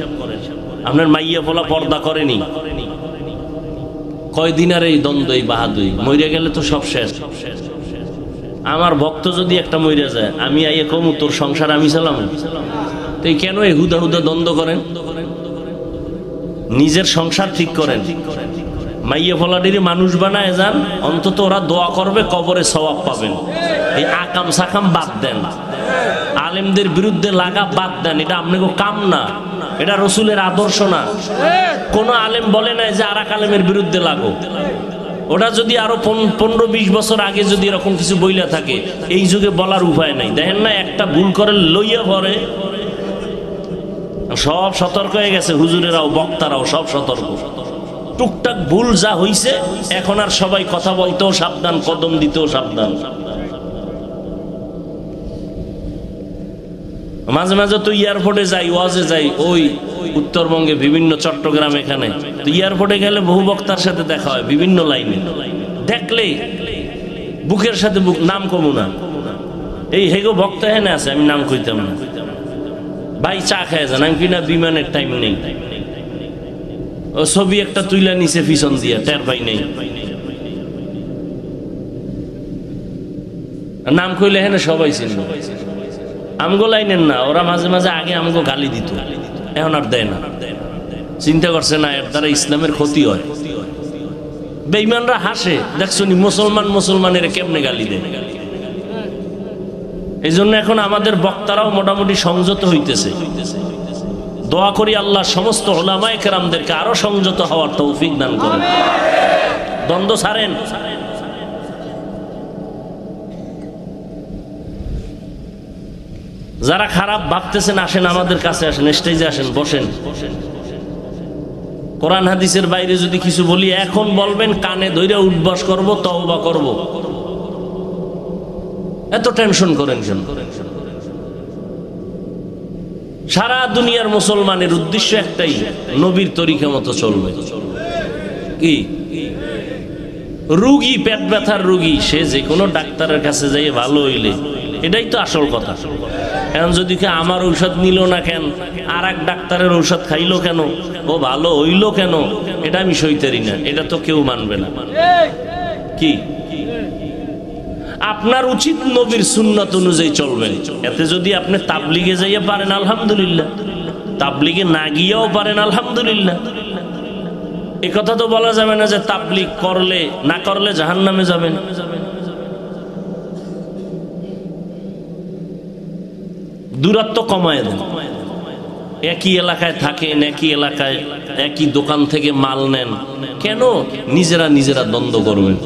আপনার মাইয়া পোলা পর্দা করেনি, কয়দিন আর এই দ্বন্দ্ব, এই বাহাদুরি? মইরা গেলে তো সব শেষ। আমার ভক্ত যদি একটা মইরা যায়, আমি আইয়ে কমু তোর সংসার আমি চালাম, তো কেন এই হুদা হুদা দ্বন্দ্ব করেন? নিজের সংসার ঠিক করেন, মাইয়া ফলাডির মানুষ বানায় যান, অন্তত ওরা দোয়া করবে, কবরে সওয়াব পাবেন। এই আকাম সাকাম বাদ দেন, আলেমদের বিরুদ্ধে লাগা বাদ দেন, এটা আপনাকে কাম না, এটা রসুলের আদর্শ না। কোন আলেম বলে নাই যে আর এক আলেমের বিরুদ্ধে লাগো। ওটা যদি আরো 15-20 বছর আগে যদি এরকম কিছু বইলা থাকে, এই যুগে বলার উপায় নাই। দেখেন না, একটা ভুল করে লইয়া পরে সব সতর্ক হয়ে গেছে, হুজুরেরাও বক্তারাও সব সতর্ক। টুকটাক ভুল যা হইছে, এখন আর সবাই কথা বলতেও সাবধান, কদম দিতেও সাবধান। মাঝে মাঝে তো এয়ারপোর্টে যাই, ওয়াজে যাই, ওই উত্তরবঙ্গে বিভিন্ন চট্টগ্রাম, এখানে তো এয়ারপোর্টে গেলে বহু বক্তার সাথে দেখা হয় বিভিন্ন লাইনে। দেখলেই বুকের সাথে বুক, নাম কমু না, এই হেগো বক্তা হেনে আছে, আমি নাম কইতাম না, ভাই চা খায় যান, আমি কিনা বিমানের টাইম নেই। ও ছবি একটা তুইলা নিচে পিছন দিয়া, টের পাই নেই। নাম কইলে হেনে সবাই চিনল। আমগো লাইনের না, ওরা মাঝে মাঝে আগে আমগো গালি দিত, এখন আর দেয় না। চিন্তা করছে না এর দ্বারা ইসলামের ক্ষতি হয়। বেঈমানরা হাসে, দেখছো নি মুসলমানের কেমনে গালি দেয়। এই জন্য এখন আমাদের বক্তারাও মোটামুটি সংযত হইতেছে। দোয়া করি আল্লাহ সমস্ত উলামায়ে কেরামদেরকে আরো সংযত হওয়ার তৌফিক দান করেন, দ্বন্দ্ব ছাড়েন। যারা খারাপ ভাবতেছেন আসেন, আমাদের কাছে আসেন, স্টেজে আসেন, বসেন। কোরআন হাদিসের বাইরে যদি কিছু বলি এখন বলবেন কানে ধইরা উঠবাস করব, তওবা করব। এত টেনশন করেন কেন? সারা দুনিয়ার মুসলমানের উদ্দেশ্য একটাই, নবীর তরিকা মতো চলবে। কি রুগী, পেট ব্যথার রুগী, সে যে কোনো ডাক্তারের কাছে যাই ভালো হইলে, এটাই তো আসল কথা। এখন যদি আমার ঔষধ নিল না কেন, আর এক ডাক্তারের ঔষধ খাইলো কেন, ও ভালো হইলো কেন, এটা আমি সইতারি না, এটা তো কেউ মানবে না। কি আপনার উচিত নবীর সুন্নাত অনুযায়ী চলবেন। এতে যদি আপনি তাবলিগে যাইয়া পারেন আলহামদুলিল্লাহ, তাবলিগে না গিয়েও পারেন আলহামদুলিল্লাহ। এ কথা তো বলা যাবে না যে তাবলিগ করলে না করলে জাহান্নামে যাবেন। দূরত্ব কমায় দেন। একই এলাকায় থাকেন, একই এলাকায় একই দোকান থেকে মাল নেন, কেন নিজেরা নিজেরা দ্বন্দ্ব করবেন?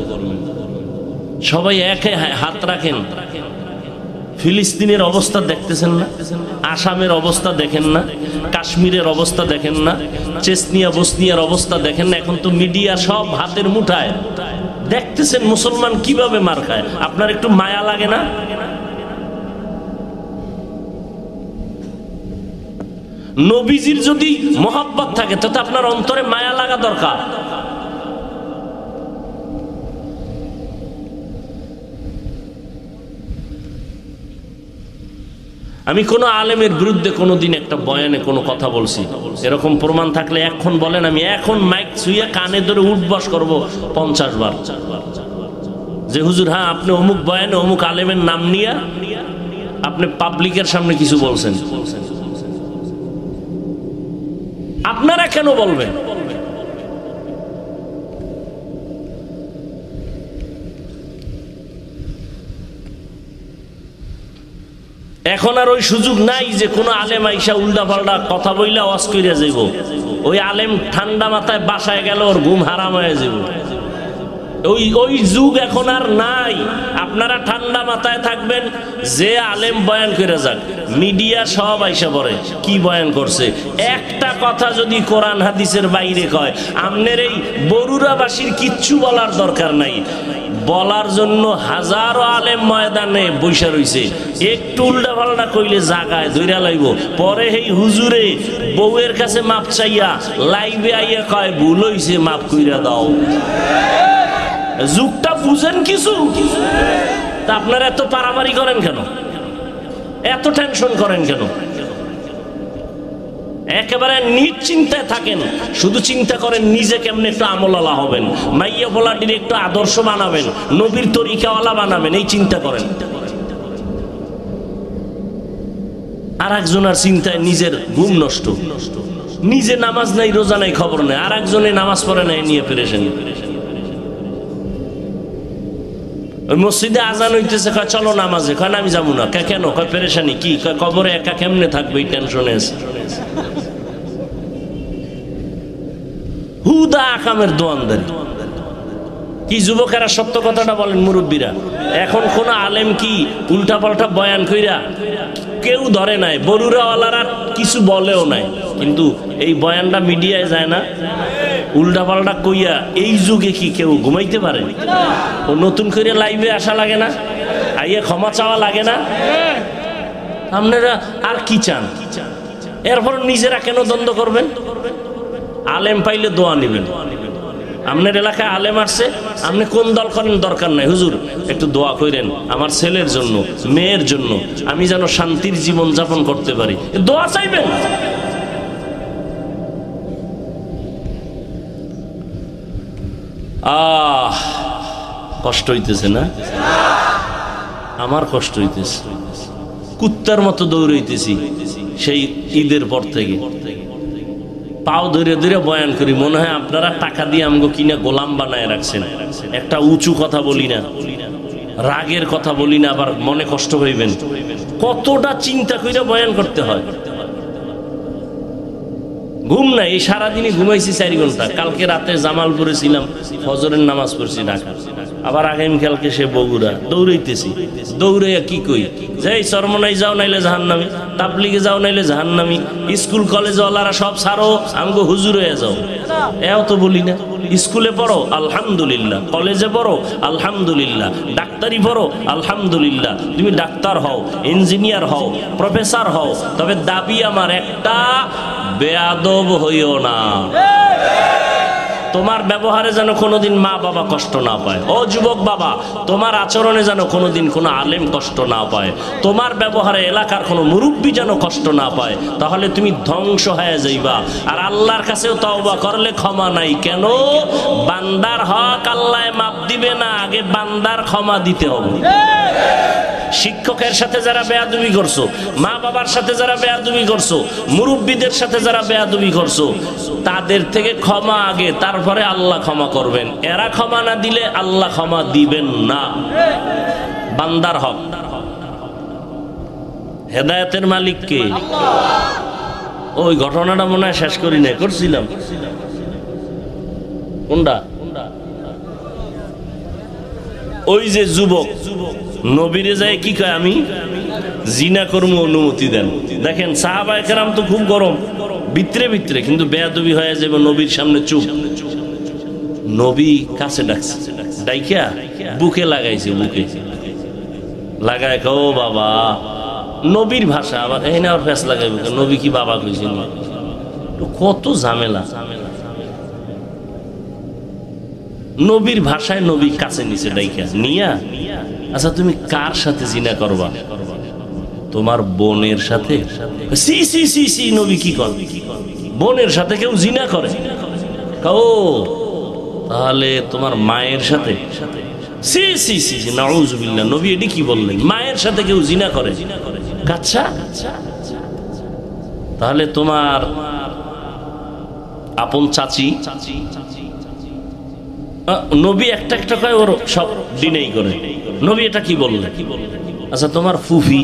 সবাই একে হাত রাখেন। ফিলিস্তিনের অবস্থা দেখতেছেন না? আসামের অবস্থা দেখেন না? কাশ্মীরের অবস্থা দেখেন না? চেচনিয়া বসনিয়ার অবস্থা দেখেন না? এখন তো মিডিয়া সব হাতের মুঠায়, দেখতেছেন মুসলমান কিভাবে মার খায়। আপনার একটু মায়া লাগে না? নবীজির যদি মহব্বত থাকে তাতে আপনার অন্তরে মায়া লাগা দরকার। আমি কোনো আলেমের বিরুদ্ধে কোনোদিন একটা বয়ানে কোনো কথা বলছি, এরকম প্রমাণ থাকলে এখন বলেন, আমি এখন মাইক ছুঁয়ে কানে ধরে উঠবাস করবো 50 বার যে হুজুর হ্যাঁ আপনি অমুক বয়ানে অমুক আলেমের নাম নিয়ে আপনি পাবলিকের সামনে কিছু বলছেন। আপনারা কেন বলবেন? এখন আর ওই সুযোগ নাই যে কোনো আলেম আইসা উল্টা পাল্টা কথা বইলা ওয়াজ কইরা যাইব। ওই আলেম ঠান্ডা মাথায় বাসায় গেল, ওর ঘুম হারাম হয়ে যাব। ওই যুগ এখন আর নাই। আপনারা ঠান্ডা মাথায় থাকবেন, যে আলেম বয়ান করে যাক, মিডিয়া সব আইসা পড়ে কি বয়ান করছে। একটা কথা যদি কোরআন হাদিসের বাইরে কয়, আমনের এই বরুড়াবাসীর কিচ্ছু বলার দরকার নাই। বলার জন্য হাজারো আলেম ময়দানে বৈশা রইছে, একটু উল্টা পাল্টা কইলে জাগায় ধইরা লাইব। পরে এই হুজুরে বউয়ের কাছে মাপ চাইয়া লাইভে আইয়া কয় ভুল হইছে, মাপ কইরা দাও। যুগটা বুঝেন কিছু? তা আপনারা এত পারাপারি করেন কেন? এত টেনশন করেন কেন? একেবারে নিশ্চিন্তায় থাকেন, শুধু চিন্তা করেন নিজে কেমনে একটু আমলালা হবেন, মাইয়া বলাটির একটু আদর্শ বানাবেন, নবীর তরিকাওয়ালা বানাবেন, এই চিন্তা করেন। আর একজনের চিন্তায় নিজের ঘুম নষ্ট, নিজে নামাজ নাই রোজা নাই খবর নেই, আর একজনে নামাজ পড়ে নাই নিয়ে পেরেছেন। ওই মসজিদে আজান হইতেছে, কয় চলো নামাজে, কয় না আমি যাবো না। কেন? কয় পেরেশানি। কি? কয় কবরে একা কেমনে থাকবে, এই টেনশনে আছে। হুদা আকামের দোয়ানদারি। কি যুবকেরা সত্য কথাটা বলেন, মুরব্বীরা। এখন কোন আলেম কি উল্টা পাল্টা বয়ান কইরা কেউ ধরে নাই, বরুড়াওয়ালারা কিছু বলেও নাই, কিন্তু এই বয়ানটা মিডিয়ায় যায় না। উল্টা পাল্টা কইয়া এই যুগে কি কেউ ঘুমাইতে পারে? ও নতুন করে লাইভে আসা লাগে না? আইয়া ক্ষমা চাওয়া লাগে না? আপনারা আর কি চান? এরপর নিজেরা কেন দ্বন্দ্ব করবেন? আলেম পাইলে দোয়া নেবেন। আপনার এলাকায় আলেম আসছে, আপনি কোন দল করেন দরকার নাই, হুজুর একটু দোয়া করেন আমার ছেলের জন্য, মেয়ের জন্য, আমি যেন শান্তির জীবন যাপন করতে পারি, দোয়া চাইবেন। কষ্ট হইতেছে না? আমার কষ্ট হইতেছে। কুত্তার মতো দৌড়াইতেছি সেই ঈদের পর থেকে, পাও ধরে ধরে বয়ান করি, মনে হয় আপনারা টাকা দিয়ে আমগো কিনা গোলাম বানায় রাখছেন। একটা উঁচু কথা বলি না, রাগের কথা বলি না, আবার মনে কষ্ট হইবেন। কতটা চিন্তা করে বয়ান করতে হয়। ঘুম নাই, এই সারাদিনই ঘুমাইছি 4 ঘন্টা। কালকে রাতে জামালপুরে ছিলাম, ফজরের নামাজ পড়ছি ঢাকা, আবার আগামীকালকে সে বগুড়া। দৌড়াইতেছি, দৌড়াইয়া কি কই যে এই চরমনাই যাও নাইলে জাহান্নামী, তাবলিগে যাও নাইলে জাহান্নামী, স্কুল কলেজ ওয়ালারা সব ছাড়ো, আমগো হুজুর হয়ে যাও। এও তো বলি না। স্কুলে পড়ো আলহামদুলিল্লাহ, কলেজে পড়ো আলহামদুলিল্লাহ, ডাক্তারি পড়ো আলহামদুলিল্লাহ, তুমি ডাক্তার হও, ইঞ্জিনিয়ার হও, প্রফেসর হও, তবে দাবি আমার একটা, বেয়াদব হইও না। তোমার ব্যবহারে যেন কোনোদিন মা বাবা কষ্ট না পায়। ও যুবক বাবা, তোমার আচরণে যেন কোনোদিন কোনো আলেম কষ্ট না পায়, তোমার ব্যবহারে এলাকার কোনো মুরব্বী যেন কষ্ট না পায়, তাহলে তুমি ধ্বংস হয়ে যাইবা। আর আল্লাহর কাছেও তওবা করলে ক্ষমা নাই। কেন? বান্দার হক আল্লাহ মাপ দিবে না, আগে বান্দার ক্ষমা দিতে হবে। শিক্ষকের সাথে যারা বেয়াদবি করছো, মা বাবার সাথে যারা বেয়াদবি করছো, মুরব্বীদের সাথে যারা বেয়াদবি করছো, তাদের থেকে ক্ষমা আগে, তারপরে আল্লাহ ক্ষমা করবেন। এরা ক্ষমা না দিলে আল্লাহ ক্ষমা দিবেন না। বান্দার হক। হেদায়েতের মালিক কে? ওই ঘটনাটা মনে হয় শেষ করি নাই, করছিলাম। কোনটা? ওই যে যুবক নবীরে যায় কি কয়, আমি জিনা কর্ম অনুমতি দেন। দেখেন সাহাবায়ে কেরাম তো খুব গরম ভিতরে ভিতরে, কিন্তু বেয়াদবি হয়ে যাবে নবীর সামনে চুপ। নবী কাছে ডাকছে, ডাইকা বুকে লাগাইছে, বুকে লাগায় ও বাবা। নবীর ভাষা আবার এই না, ওর ফেস লাগাইবে, নবী কি বাবা কইছেন? কত ঝামেলা। নবীর ভাষায় নবী কাছে নিচে ডাইকা নিয়া, আচ্ছা তুমি কার সাথে জিনা করবা? তোমার বোনের সাথে। সি সি সি সি, নবী কি কর? বোনের সাথে কেউ জিনা করে? ও তাহলে তোমার মায়ের সাথে? সি সি সি, নাউযুবিল্লাহ। নবী এটি কি বললেন? মায়ের সাথে কেউ জিনা করে? আচ্ছা, তাহলে তোমার আপন চাচি? নবী একটা একটা কয়, ওর সব ডিনাই করে। নবী এটা কি বললেন? আচ্ছা তোমার ফুফি?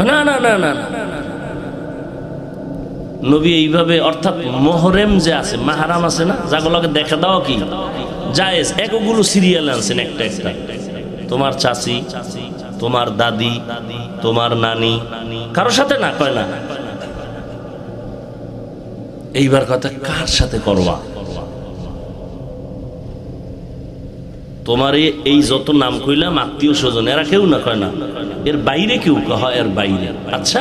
না না না না। নবী এইভাবে, অর্থাৎ মোহরেম যে আছে, মাহারাম আছে না, যাগুলোকে দেখা দাও কি জায়েজ, এগুলো সিরিয়াল আনছেন একটা একটা। তোমার চাচি, তোমার দাদি, তোমার নানি, কারোর সাথে না কয় না। এইবার কথা, কার সাথে করবা? তোমার এই যত নাম কইলাম আত্মীয় স্বজন, এরা কেউ না কয় না, এর বাইরে কেউ হয়, এর বাইরে। আচ্ছা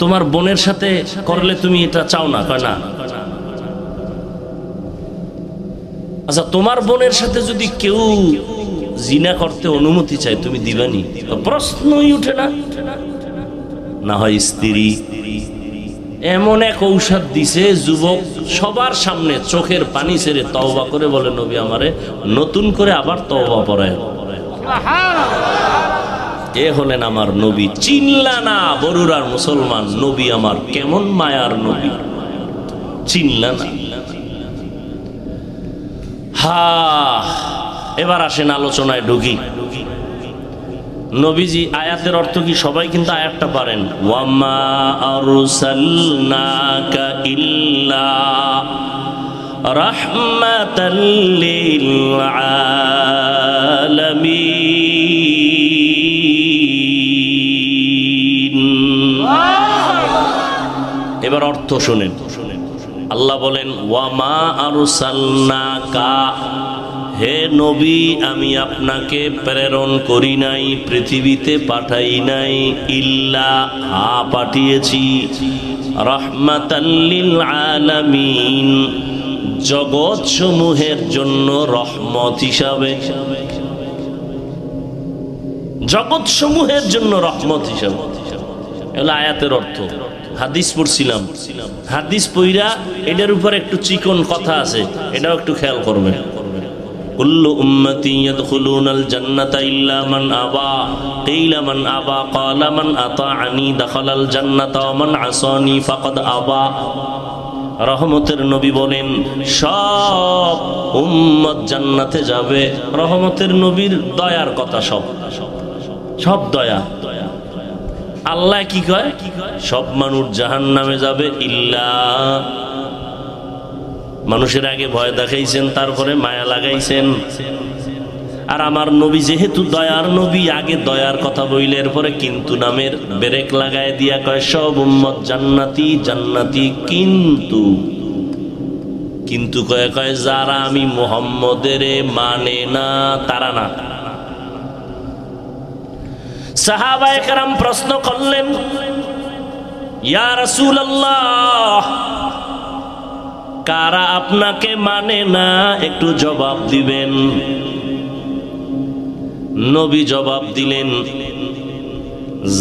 তোমার বোনের সাথে করলে তুমি এটা চাও না, কয় না। আচ্ছা তোমার বোনের সাথে যদি কেউ জিনা করতে অনুমতি চায়, তুমি দিবানি? প্রশ্নই উঠে না। না হয় স্ত্রী। এমন এক ঔষধ দিছে, যুবক সবার সামনে চোখের পানি ছেড়ে তওবা করে বলে, নবী আমারে নতুন করে আবার তওবা পড়ায়। এ হলেন আমার নবী। চিনলা না বরুরার মুসলমান, নবী আমার কেমন মায়ার নবী, চিনলা না। হা, এবার আসেন আলোচনায় ঢুকি। নবীজি আয়াতের অর্থ কি? সবাই কিন্তু আয়াতটা পারেন। ওয়ামা আরসালনাকা ইল্লা রাহমাতাল লিল আলামিন। এবার অর্থ শুনেন। আল্লাহ বলেন ওয়ামা আরসালনাকা, হে নবী আমি আপনাকে প্রেরণ করি নাই, পৃথিবীতে পাঠাই নাই, ইল্লা পাঠিয়েছি, রাহমাতাল লিল আলামিন, জগৎ সমূহের জন্য রহমত হিসাবে। জগৎ সমূহের জন্য রহমত হিসাবে, এগুলো আয়াতের অর্থ। হাদিস পড়ছিলাম, হাদিস পইরা এটার উপর একটু চিকন কথা আছে, এটাও একটু খেয়াল করবেন। কুল্লু উম্মতি ইয়াদখুলুনাল জান্নাতা ইল্লা মান আবা, কিলা মান আবা, ক্বালা মান আতাআনি দাখালাল জান্নাতা ওয়া মান আসানি ফাকাদ আবা। রহমতের নবী বলেন সব উম্মত জান্নাতে যাবে। রহমতের নবীর দয়ার কথা, সব সব দয়া। আল্লাহ কি কয়? সব মানুষ জাহান্নামে যাবে ইল্লা, মানুষের আগে ভয় দেখাইছেন, তারপরে মায়া লাগাইছেন। আর আমার নবী যেহেতু দয়ার নবী, আগে দয়ার কথা বইলে এরপরে কিন্তু নামের ব্রেক লাগায় দিয়া কয় সব উম্মত জান্নাতি জান্নাতি, কিন্তু কিন্তু কয় কয় যারা আমি মুহাম্মদের মানে না তারা না। সাহাবায়ে কেরাম প্রশ্ন করলেন, ইয়া রাসূলুল্লাহ, কারা আপনাকে মানে না একটু জবাব দিবেন। নবী জবাব দিলেন,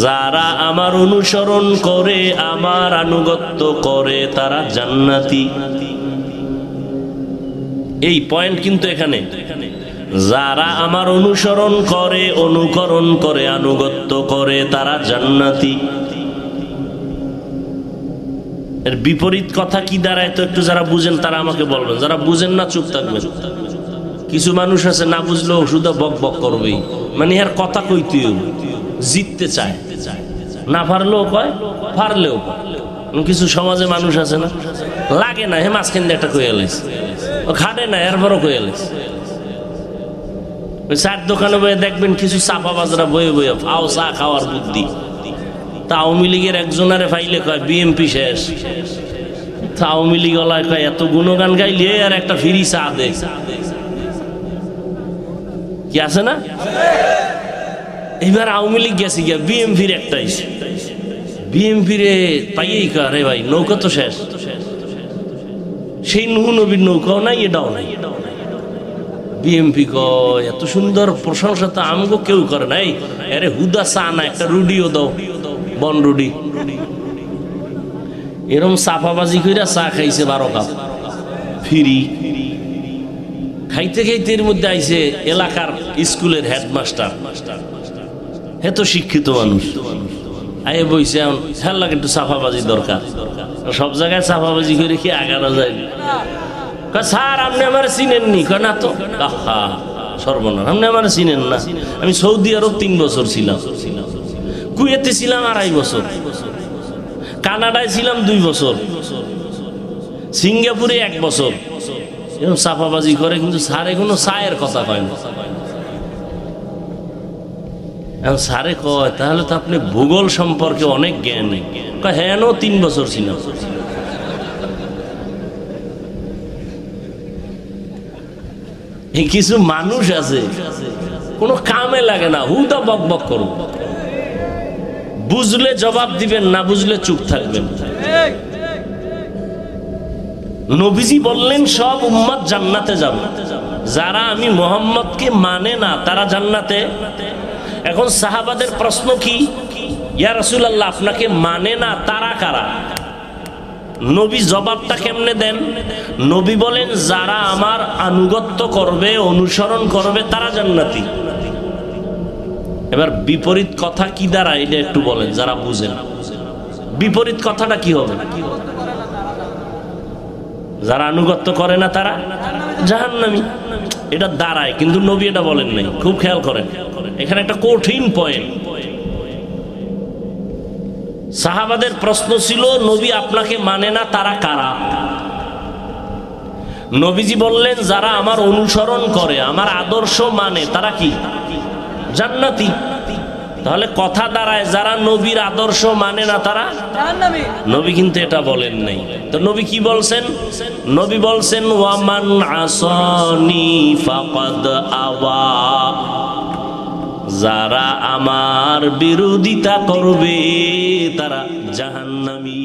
যারা আমার অনুসরণ করে, আমার আনুগত্য করে তারা জান্নাতি। এই পয়েন্ট কিন্তু এখানে, যারা আমার অনুসরণ করে, অনুকরণ করে, আনুগত্য করে তারা জান্নাতি। এর বিপরীত কথা কি দাঁড়ায় তো একটু যারা বুঝেন তারা আমাকে বলবেন, যারা বুঝেন না চুপ থাকবেন। কিছু মানুষ আছে না বুঝলেও শুধু বক বক করবেই, মানে আর কথা কইতেও জিততে চায়, না পারলেও কয়, পারলেও কয়। কিছু সমাজে মানুষ আছে না, লাগে না হে মাঝখান দিয়ে একটা কয়ে লাইছে, ও খাটে না এরপরও কয়ে লাইছে। ওই চার দোকানে বয়ে দেখবেন কিছু চাপা বাজরা বয়ে বয়ে ফাও চা খাওয়ার বুদ্ধি। তা আওয়ামী লীগের একজনারে ফাইলে কয় বিএমপি শেষ। তা আওয়ামী লীগ ওলায় কয় এত গুণগান গাইলে আর একটা ফ্রি চা দে, কি আছে না? এইবার আওয়ামী লীগ গেছে গিয়া বিএমপির একটাই, বিএমপি রে পাইয়েই কয় রে ভাই নৌকা তো শেষ। সেই নুহ নবীর নৌকাও নাই, এটাও নাই। বিএমপি কয় এত সুন্দর প্রশংসা তো আমগো কেউ করে নাই, আরে হুদা চা না একটা রুডিও দাও, বন রুডি। এরকম চাপাবাজি কইরা চা খাইছে 12 কাপ ফ্রি। খাইতে খাইতে এর মধ্যে আইছে এলাকার স্কুলের হেডমাস্টার, হে তো শিক্ষিত মানুষ, আয়ে বইছে হেল লাগে একটু চাপাবাজি দরকার। সব জায়গায় চাপাবাজি করে কি আগানো যায়? স্যার আপনি আমার চিনেননি? কয় না তো। আহা সর্বনাশ, আপনি আমার চিনেন না? আমি সৌদি আরব 3 বছর ছিলাম, কুয়েতে ছিলাম 2.5 বছর, কানাডায় ছিলাম 2 বছর, সিঙ্গাপুরে 1 বছর। এরকম চাপাবাজি করে, কিন্তু স্যারে কোনো চায়ের কথা কয় না। এখন স্যারে কয় তাহলে তো আপনি ভূগোল সম্পর্কে অনেক জ্ঞান নেই। কয় হ্যাঁ 3 বছর ছিলাম। এই কিছু মানুষ আছে কোনো কামে লাগে না, হুদা বক বক করুন, বুঝলে জবাব দিবেন, না বুঝলে চুপ থাকবেন। নবীজি বললেন সব উম্মত জান্নাতে যাবে, যারা আমি মুহাম্মদকে মানে না তারা জান্নাতে। এখন সাহাবাদের প্রশ্ন কি, ইয়া রাসূলুল্লাহ আপনাকে মানে না তারা কারা? নবী জবাবটা কেমনে দেন? নবী বলেন যারা আমার আনুগত্য করবে, অনুসরণ করবে তারা জান্নাতি। এবার বিপরীত কথা কি দাঁড়ায় এটা একটু বলেন যারা বুঝেন। বিপরীত কথাটা কি হবে? যারা আনুগত্য করে না তারা জাহান্নামী, এটা দাঁড়ায়, কিন্তু নবী এটা বলেন নাই। খুব খেয়াল করেন, এখানে একটা কঠিন পয়েন্ট। সাহাবাদের প্রশ্ন ছিল নবী আপনাকে মানে না তারা কারা? নবীজি বললেন যারা আমার অনুসরণ করে, আমার আদর্শ মানে তারা কি জান্নাতি। তাহলে কথা দাঁড়ায় যারা নবীর আদর্শ মানে না তারা জাহান্নামী। নবী কিন্তু এটা বলেন নাই। তো নবী কি বলছেন? নবী বলছেন ওয়ামান আসানি ফাকাদ আওয়া, যারা আমার বিরোধিতা করবে তারা জাহান্নামী।